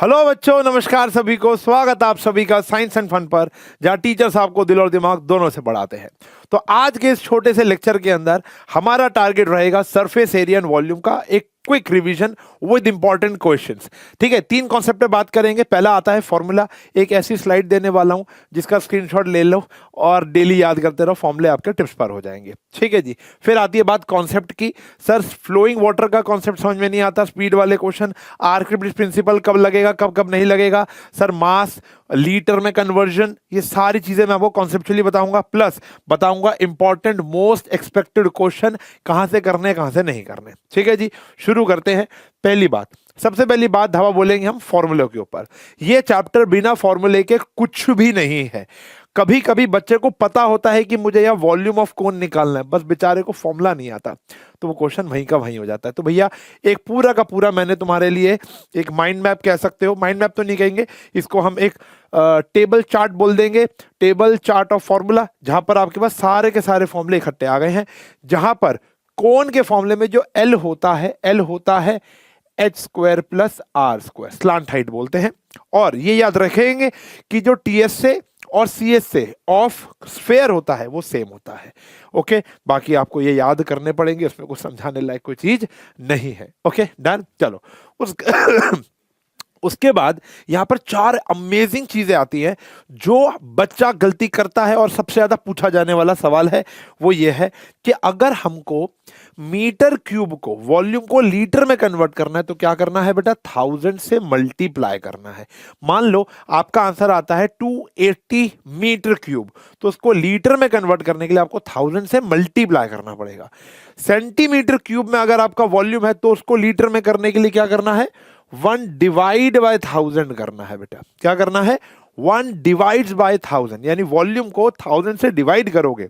Hello बच्चों, नमस्कार सभी को। स्वागत आप सभी का साइंस एंड फन पर, जहाँ टीचर्स आपको दिल और दिमाग दोनों से बढ़ाते हैं। तो आज के इस छोटे से लेक्चर के अंदर हमारा टारगेट रहेगा सरफेस एरिया एंड वॉल्यूम का एक quick revision with important questions. ठीक है, 3 कॉन्सेप्ट पे बात करेंगे। पहला आता है फॉर्मूला। एक ऐसी स्लाइड देने वाला हूं जिसका स्क्रीनशॉट ले लो और डेली याद करते रहो, फॉर्मूले आपके टिप्स पर हो जाएंगे। ठीक है जी। फिर आती है बात कॉन्सेप्ट की। सर फ्लोइंग वाटर का कॉन्सेप्ट समझ में नहीं आता, स्पीड वाले क्वेश्चन। आर्किमिडीज प्रिंसिपल कब लगेगा, कब कब नहीं लगेगा। सर मास लीटर में कन्वर्जन, ये सारी चीजें मैं आपको कॉन्सेप्चुअली बताऊंगा। प्लस बताऊंगा इंपॉर्टेंट मोस्ट एक्सपेक्टेड क्वेश्चन कहां से करने कहां से नहीं करने। ठीक है जी, शुरू करते हैं। पहली बात, सबसे पहली बात धावा बोलेंगे हम फॉर्मूले के ऊपर। ये चैप्टर बिना फॉर्मूले के कुछ भी नहीं है। कभी कभी बच्चे को पता होता है कि मुझे यह वॉल्यूम ऑफ कोन निकालना है, बस बेचारे को फॉर्मूला नहीं आता, तो वो क्वेश्चन वहीं का वहीं हो जाता है। तो भैया एक पूरा का पूरा मैंने तुम्हारे लिए एक माइंड मैप कह सकते हो, माइंड मैप तो नहीं कहेंगे इसको, हम एक टेबल चार्ट बोल देंगे। टेबल चार्ट ऑफ फॉर्मूला, जहां पर आपके पास सारे के सारे फॉर्मूले इकट्ठे आ गए हैं। जहां पर कोन के फॉर्मूले में जो एल होता है, एल होता है H square plus R square, slant height बोलते हैं। और ये याद रखेंगे कि जो टी एस से और सी एस से ऑफ स्फेयर होता है वो सेम होता है। ओके, बाकी आपको ये याद करने पड़ेंगे, उसमें कुछ समझाने लायक कोई चीज नहीं है। Okay done. चलो उस उसके बाद यहां पर 4 अमेजिंग चीजें आती हैं जो बच्चा गलती करता है, और सबसे ज्यादा पूछा जाने वाला सवाल है वो ये है कि अगर हमको मीटर क्यूब को, वॉल्यूम को लीटर में कन्वर्ट करना है तो क्या करना है बेटा? 1000 से मल्टीप्लाई करना है। मान लो आपका आंसर आता है 280 मीटर क्यूब, तो उसको लीटर में कन्वर्ट करने के लिए आपको 1000 से मल्टीप्लाई करना पड़ेगा। सेंटीमीटर क्यूब में अगर आपका वॉल्यूम है तो उसको लीटर में करने के लिए क्या करना है? 1 डिवाइड बाय 1000 करना है बेटा। क्या करना है? 1 डिवाइड्स बाय 1000, यानी वॉल्यूम को 1000 से डिवाइड करोगे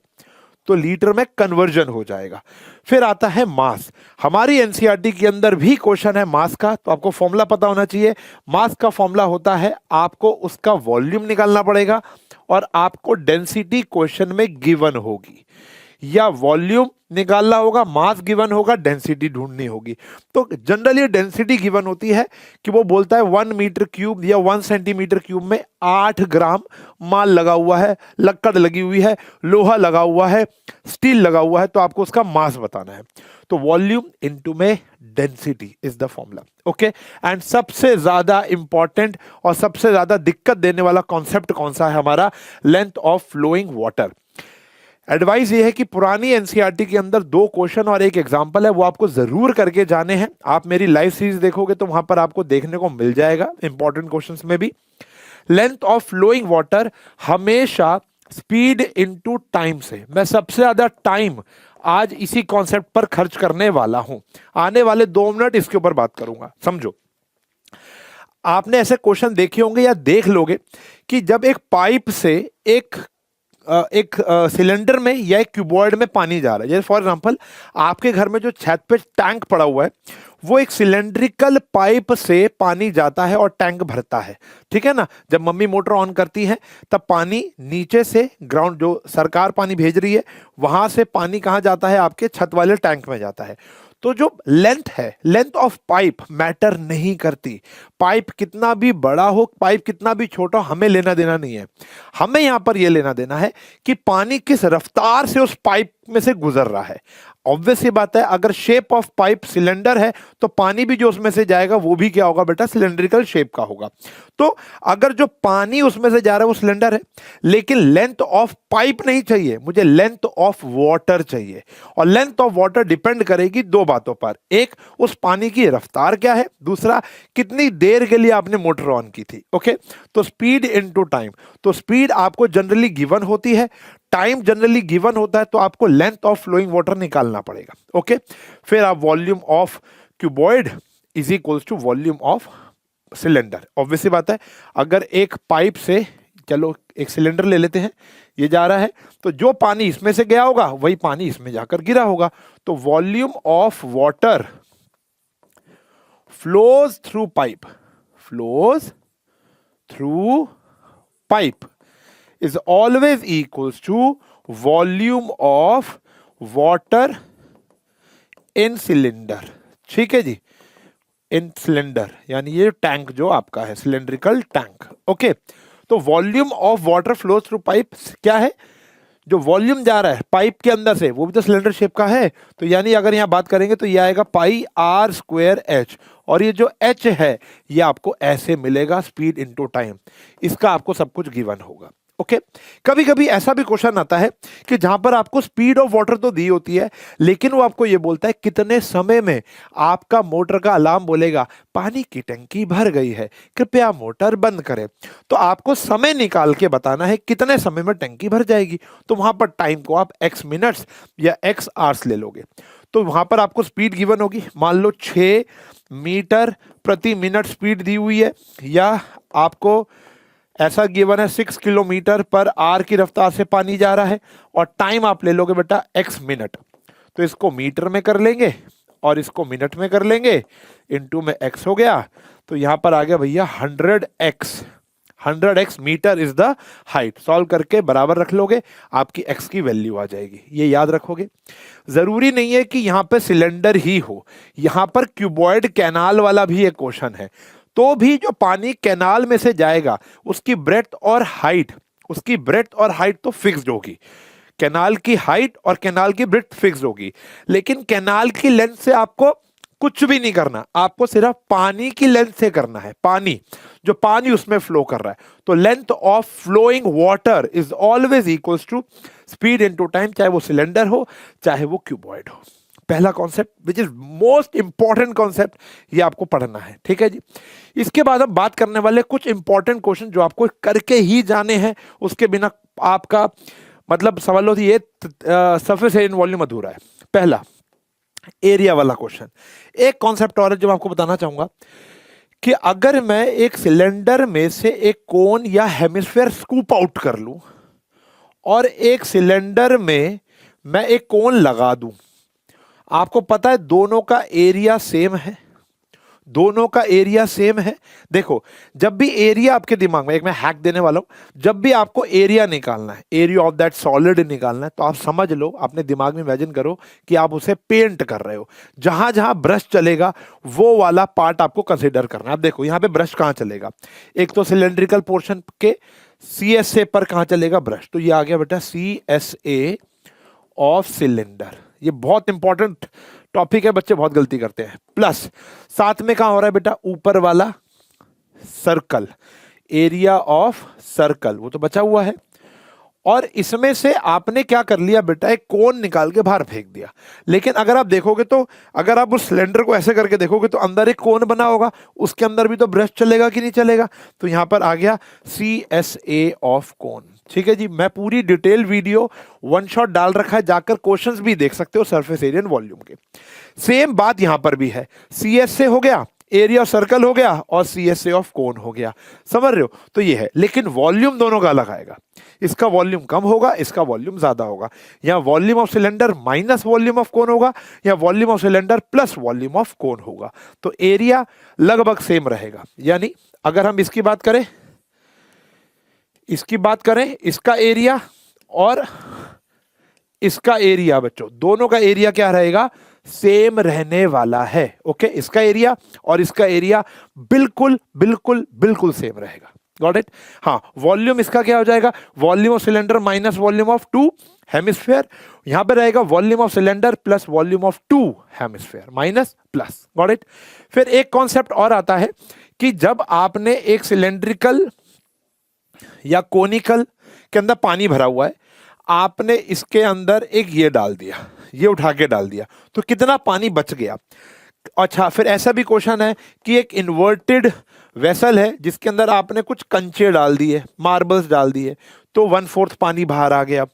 तो लीटर में कन्वर्जन हो जाएगा। फिर आता है मास। हमारी एनसीईआरटी के अंदर भी क्वेश्चन है मास का, तो आपको फॉर्मूला पता होना चाहिए। मास का फॉर्मूला होता है, आपको उसका वॉल्यूम निकालना पड़ेगा और आपको डेंसिटी क्वेश्चन में गिवन होगी, या वॉल्यूम निकालना होगा, मास गिवन होगा, डेंसिटी ढूंढनी होगी। तो जनरली डेंसिटी गिवन होती है कि वो बोलता है 1 मीटर क्यूब या 1 सेंटीमीटर क्यूब में 8 ग्राम माल लगा हुआ है, लक्कड़ लगी हुई है, लोहा लगा हुआ है, स्टील लगा हुआ है, तो आपको उसका मास बताना है। तो वॉल्यूम इनटू में density is the formula. Okay, and सबसे ज्यादा इंपॉर्टेंट और सबसे ज्यादा दिक्कत देने वाला कॉन्सेप्ट कौन सा है हमारा? Length of flowing water. Advice ये है कि पुरानी एनसीईआरटी के अंदर 2 क्वेश्चन और एक एग्जाम्पल है, वो आपको जरूर करके जाने हैं। आप मेरी लाइव सीरीज देखोगे तो वहां पर आपको देखने को मिल जाएगा इंपॉर्टेंट क्वेश्चंस में भी। लेंथ ऑफ फ्लोइंग वाटर हमेशा स्पीड इनटू टाइम से, मैं सबसे ज्यादा टाइम आज इसी कॉन्सेप्ट पर खर्च करने वाला हूं। आने वाले 2 मिनट इसके ऊपर बात करूंगा, समझो। आपने ऐसे क्वेश्चन देखे होंगे या देख लोगे कि जब एक पाइप से एक सिलेंडर में या एक क्यूबॉइड में पानी जा रहा है, जैसे फॉर एग्जांपल आपके घर में जो छत पे टैंक पड़ा हुआ है वो एक सिलेंड्रिकल पाइप से पानी जाता है और टैंक भरता है। ठीक है ना? जब मम्मी मोटर ऑन करती है तब पानी नीचे से ग्राउंड, जो सरकार पानी भेज रही है, वहां से पानी कहां जाता है? आपके छत वाले टैंक में जाता है। तो जो लेंथ है, लेंथ ऑफ पाइप मैटर नहीं करती। पाइप कितना भी बड़ा हो, पाइप कितना भी छोटा हो, हमें लेना देना नहीं है। हमें यहां पर यह लेना देना है कि पानी किस रफ्तार से उस पाइप में से गुजर रहा है। ऑब्वियस ये बात है, अगर शेप ऑफ पाइप सिलेंडर है तो पानी भी जो उसमें से जाएगा वो भी क्या होगा बेटा? सिलेंड्रिकल शेप का होगा। तो अगर जो पानी उसमें से जा रहा है वो सिलेंडर है, लेकिन लेंथ ऑफ पाइप नहीं चाहिए, मुझे लेंथ ऑफ वाटर चाहिए। और लेंथ ऑफ वाटर डिपेंड करेगी 2 बातों पर। एक, उस पानी की रफ्तार क्या है, दूसरा कितनी देर के लिए आपने मोटर ऑन की थी। ओके, तो स्पीड इनटू टाइम। तो स्पीड आपको जनरली गिवन होती है, टाइम जनरली गिवन होता है, तो आपको लेंथ ऑफ फ्लोइंग वाटर निकालना पड़ेगा। ओके, फिर आप volume of cuboid is equals to volume of cylinder. Obviously बात है, अगर एक पाइप से, चलो एक सिलेंडर ले लेते हैं, ये जा रहा है, तो जो पानी इसमें से गया होगा वही पानी इसमें जाकर गिरा होगा। तो volume of water flows through pipe, flows through pipe is always equals to volume of water in cylinder। ठीक है जी, इन सिलेंडर, यानी ये टैंक जो आपका है सिलेंड्रिकल टैंक। ओके, तो volume of water flow through pipe क्या है, जो वॉल्यूम जा रहा है पाइप के अंदर से वो भी तो सिलेंडर शेप का है, तो यानी अगर यहाँ बात करेंगे तो ये आएगा पाई आर स्क्वायर एच, और ये जो एच है ये आपको ऐसे मिलेगा स्पीड इनटू टाइम, इसका आपको सब कुछ गिवन होगा। ओके, कभी कभी ऐसा भी क्वेश्चन आता है कि जहां पर आपको स्पीड ऑफ वाटर तो दी होती है, लेकिन वो आपको ये बोलता है कितने समय में आपका मोटर का अलार्म बोलेगा पानी की टंकी भर गई है, कृपया मोटर बंद करें। तो आपको समय निकाल के बताना है कितने समय में टंकी भर जाएगी, तो वहां पर टाइम को आप x मिनट्स या x आवर्स ले लोगे। तो वहां पर आपको स्पीड गिवन होगी, मान लो 6 मीटर प्रति मिनट स्पीड दी हुई है, या आपको ऐसा गिवन है 6 किलोमीटर पर आवर की रफ्तार से पानी जा रहा है, और टाइम आप ले लोगे बेटा x मिनट, तो इसको मीटर में कर लेंगे और इसको मिनट में कर लेंगे, इनटू में x हो गया, तो यहां पर आ गया भैया 100x metre is the height. Solve करके बराबर रख लोगे, आपकी x की वैल्यू आ जाएगी, ये याद रखोगे। जरूरी नहीं है कि यहां पर सिलेंडर ही हो, यहां पर क्यूबॉइड कैनाल वाला भी एक क्वेश्चन है, तो भी जो पानी कैनाल में से जाएगा उसकी ब्रेड्थ और हाइट, तो फिक्स्ड होगी, कैनाल की हाइट और कैनाल की ब्रेड्थ फिक्स्ड होगी, लेकिन कैनाल की लेंथ से आपको कुछ भी नहीं करना, आपको सिर्फ पानी की लेंथ से करना है, जो पानी उसमें फ्लो कर रहा है। तो length of flowing water is always equals to speed into time, चाहे वो सिलेंडर हो चाहे वो क्यूबॉइड हो। पहला concept which is most important concept, ये आपको पढ़ना है, ठीक है जी। इसके बाद हम बात करने वाले कुछ इंपॉर्टेंट क्वेश्चन जो आपको करके ही जाने हैं, उसके बिना आपका मतलब समझ लो ये सरफेस एरिया वॉल्यूम अधूरा है। पहला एरिया वाला क्वेश्चन, एक कॉन्सेप्ट और है जो मैं आपको बताना चाहूंगा कि अगर मैं एक सिलेंडर में से एक कोन या हेमिस्फेयर स्कूप आउट कर लूं और एक सिलेंडर में मैं एक कोन लगा दूं, आपको पता है दोनों का एरिया सेम है, देखो जब भी एरिया आपके दिमाग में, एक मैं हैक देने वाला हूं, जब भी आपको एरिया निकालना है, एरिया ऑफ दैट सॉलिड निकालना है, तो आप समझ लो, अपने दिमाग में इमेजिन करो कि आप उसे पेंट कर रहे हो, जहां जहां ब्रश चलेगा वो वाला पार्ट आपको कंसीडर करना है। आप देखो यहां पे ब्रश कहां चलेगा, एक तो सिलेंड्रिकल पोर्शन के CSA पर कहां चलेगा ब्रश, तो ये आ गया बेटा CSA ऑफ सिलेंडर। ये बहुत इंपॉर्टेंट टॉपिक है, बच्चे बहुत गलती करते हैं। प्लस साथ में कहां हो रहा है बेटा, ऊपर वाला सर्कल, एरिया ऑफ सर्कल, वो तो बचा हुआ है, और इसमें से आपने क्या कर लिया बेटा, एक कोन निकाल के बाहर फेंक दिया। लेकिन अगर आप देखोगे तो, अगर आप उस सिलेंडर को ऐसे करके देखोगे तो अंदर एक कोन बना होगा, उसके अंदर भी तो ब्रश चलेगा कि नहीं चलेगा, तो यहां पर आ गया CSA ऑफ कोन। ठीक है जी, मैं पूरी डिटेल वीडियो वन शॉट डाल रखा है, जाकर क्वेश्चंस भी देख सकते हो सरफेस एरिया वॉल्यूम के। सेम बात यहां पर भी है, CSA हो गया, एरिया ऑफ सर्कल हो गया, और CSA ऑफ कोन हो गया, समझ रहे हो। तो ये है, लेकिन वॉल्यूम दोनों का अलग आएगा, इसका वॉल्यूम कम होगा, इसका वॉल्यूम ज्यादा होगा। या volume of cylinder minus volume of कोन होगा, या volume of cylinder plus volume of कोन होगा। तो एरिया लगभग सेम रहेगा। यानी अगर हम इसकी बात करें, इसका एरिया और इसका एरिया, बच्चों दोनों का एरिया क्या रहेगा, सेम रहने वाला है। ओके, इसका एरिया और इसका एरिया बिल्कुल बिल्कुल बिल्कुल सेम रहेगा। Got it. हाँ, वॉल्यूम इसका क्या हो जाएगा, volume of cylinder minus volume of 2 hemisphere, यहां पे रहेगा volume of cylinder plus volume of 2 hemisphere, minus plus. Got it. फिर एक कॉन्सेप्ट और आता है कि जब आपने एक सिलेंड्रिकल या कोनिकल के अंदर पानी भरा हुआ है, आपने इसके अंदर एक ये डाल दिया, ये उठा के डाल दिया, तो कितना पानी बच गया। अच्छा, फिर ऐसा भी क्वेश्चन है कि एक इन्वर्टेड वेसल है जिसके अंदर आपने कुछ कंचे डाल दिए, मार्बल्स डाल दिए, तो 1/4 पानी बाहर आ गया।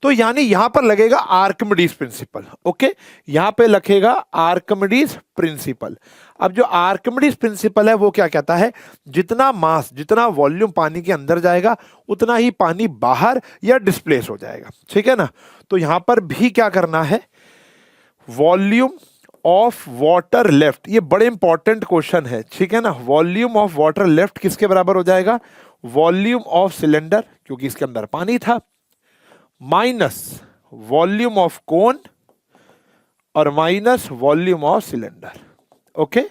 तो यानी यहां पर लगेगा आर्किमिडीज प्रिंसिपल। ओके, यहां पे लिखेगा आर्किमिडीज प्रिंसिपल। अब जो आर्किमिडीज प्रिंसिपल है वो क्या कहता है, जितना मास, जितना वॉल्यूम पानी के अंदर जाएगा उतना ही पानी बाहर या डिस्प्लेस हो जाएगा। ठीक है ना। तो यहां पर भी क्या करना है, वॉल्यूम ऑफ वाटर लेफ्ट, ये बड़े इंपॉर्टेंट क्वेश्चन है। ठीक है ना। वॉल्यूम ऑफ वाटर लेफ्ट किसके बराबर हो जाएगा, वॉल्यूम ऑफ सिलेंडर, क्योंकि इसके अंदर पानी था, माइनस वॉल्यूम ऑफ कोन और minus volume of cylinder. Okay,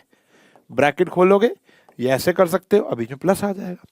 bracket खोलोगे, ये ऐसे कर सकते हो, अभी में प्लस आ जाएगा।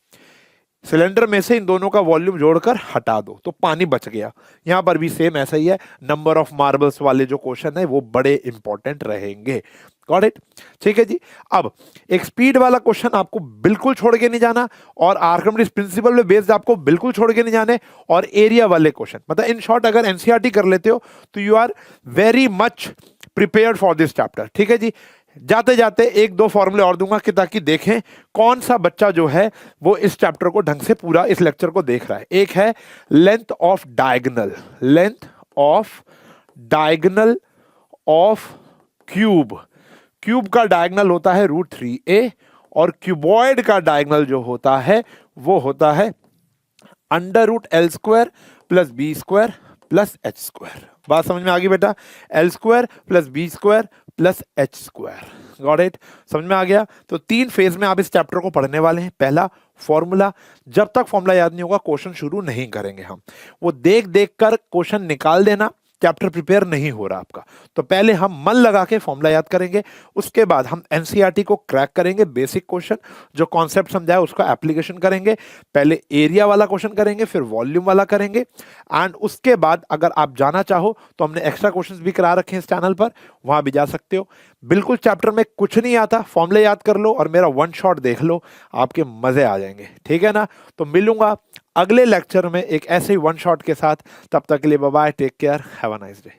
सिलेंडर में से इन दोनों का वॉल्यूम जोड़कर हटा दो तो पानी बच गया। यहां पर भी सेम ऐसा ही है, नंबर ऑफ मार्बल्स वाले जो क्वेश्चन है वो बड़े इंपॉर्टेंट रहेंगे। Got it? ठीक है जी। अब एक स्पीड वाला क्वेश्चन आपको बिल्कुल छोड़ के नहीं जाना, और आर्किमिडीज प्रिंसिपल पे बेस्ड आपको बिल्कुल छोड़ के नहीं जाने, और एरिया वाले क्वेश्चन, मतलब इन शॉर्ट अगर एनसीईआरटी कर लेते हो तो you are very much prepared for this chapter. ठीक है जी। जाते जाते एक दो फॉर्मूले और दूंगा कि ताकि देखें कौन सा बच्चा जो है वो इस चैप्टर को ढंग से पूरा इस लेक्चर को देख रहा है। एक है length of diagonal, length of diagonal of cube. Cube का डायगोनल होता है √3a, और क्यूबॉइड का डायगोनल जो होता है वो होता है √L² + B² + H²। बात समझ में आ गई बेटा? L² + B² + H²। Got it? समझ में आ गया? तो 3 फेज में आप इस चैप्टर को पढ़ने वाले हैं। पहला फॉर्मूला, जब तक फॉर्मूला याद नहीं होगा क्वेश्चन शुरू नहीं करेंगे हम, वो देख देख कर क्वेश्चन निकाल देना, चैप्टर प्रिपेयर नहीं हो रहा आपका। तो पहले हम मन लगा के फॉर्मूला याद करेंगे, उसके बाद हम एनसीईआरटी को क्रैक करेंगे, बेसिक क्वेश्चन जो कॉन्सेप्ट समझाया उसका एप्लीकेशन करेंगे। पहले एरिया वाला क्वेश्चन करेंगे, फिर वॉल्यूम वाला करेंगे, एंड उसके बाद अगर आप जाना चाहो तो हमने एक्स्ट्रा क्वेश्चंस भी करा रखे हैं इस चैनल पर, वहां भी जा सकते हो। बिल्कुल चैप्टर में कुछ नहीं आता, फॉर्मूले याद कर लो और मेरा वन शॉट देख लो, आपके मजे आ जाएंगे। ठीक है ना? तो मिलूंगा अगले लेक्चर में एक ऐसे ही वन शॉट के साथ। तब तक के लिए bye bye, take care, have a nice day.